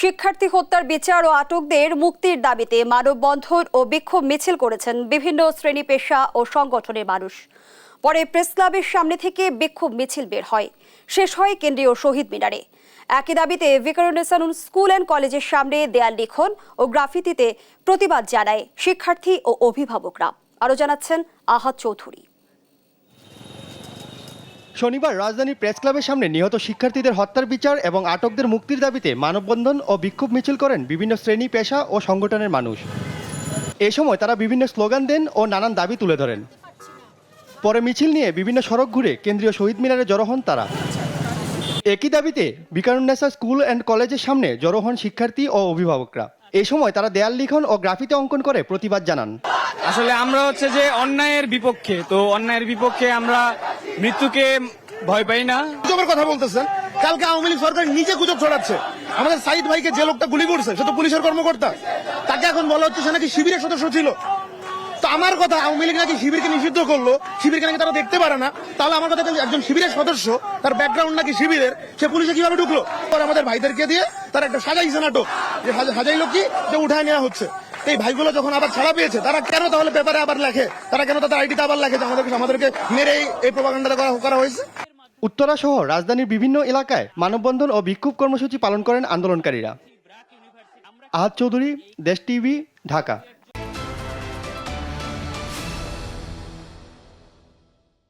শিক্ষার্থী হত্যার বিচার ও আটকদের মুক্তির দাবিতে মানববন্ধন ও বিক্ষোভ মিছিল করেছেন বিভিন্ন শ্রেণী পেশা ও সংগঠনের মানুষ। পরে প্রেস ক্লাবের সামনে থেকে বিক্ষোভ মিছিল বের হয়, শেষ হয় কেন্দ্রীয় শহীদ মিনারে। একই দাবিতে ভিকারুন্নিসা নূন স্কুল অ্যান্ড কলেজের সামনে দেয়াল লিখন ও গ্রাফিতিতে প্রতিবাদ জানায় শিক্ষার্থী ও অভিভাবকরা। আরও জানাচ্ছেন আহাদ চৌধুরী। শনিবার রাজধানীর প্রেস ক্লাবের সামনে নিহত শিক্ষার্থীদের হত্যার বিচার এবং আটকদের মুক্তির দাবিতে মানববন্ধন ও বিক্ষোভ মিছিল করেন বিভিন্ন শ্রেণী পেশা ও সংগঠনের মানুষ। এ সময় তারা বিভিন্ন স্লোগান দেন ও নানান দাবি তুলে ধরেন। পরে মিছিল নিয়ে বিভিন্ন সড়ক ঘুরে কেন্দ্রীয় শহীদ মিনারে জড়ো হন তারা। একই দাবিতে ভিকারুন্নিসা স্কুল অ্যান্ড কলেজের সামনে জড়ো হন শিক্ষার্থী ও অভিভাবকরা। এই সময় তারা দেয়াল লিখন ও গ্রাফিতি অঙ্কন করে প্রতিবাদ জানান। আসলে আমরা হচ্ছে যে অন্যায়ের বিপক্ষে, তো অন্যায়ের বিপক্ষে আমরা মৃত্যুকে ভয় পাই না। গুজবের কথা বলতেছেন, কালকে আওয়ামী লীগ সরকার নিজে গুজব ছড়াচ্ছে। আমাদের সাইদ ভাইকে যে লোকটা গুলি করছে সে তো পুলিশের কর্মকর্তা, তাকে এখন বলা হচ্ছে সে নাকি শিবিরের সদস্য ছিল। তো আমার কথা, আওয়ামী লীগ নাকি শিবিরকে নিষিদ্ধ করলো, শিবিরকে নাকি তারা দেখতে পারে না, তাহলে আমার কথা একজন শিবিরের সদস্য, তার ব্যাকগ্রাউন্ড নাকি শিবিরের, সে পুলিশে কিভাবে ঢুকলো? আমাদের ভাইদেরকে দিয়ে তারা একটা সাজাইছে নাটক, যে হাজাইলো কি যে উঠায় নেওয়া হচ্ছে। এই ভাইগুলো যখন আবার ছাড়া পেয়েছে, তারা কেন তাহলে পেপারে আবার লেখে, তারা কেন তাদের আইডিতে আবার লেখে যে আমাদেরকে মেরে এই প্রপাগান্ডাটা করা হয়েছে। উত্তরা সহ রাজধানীর বিভিন্ন এলাকায় মানববন্ধন ও বিক্ষোভ কর্মসূচি পালন করেন আন্দোলনকারীরা। আহাদ চৌধুরী, দেশ টিভি, ঢাকা।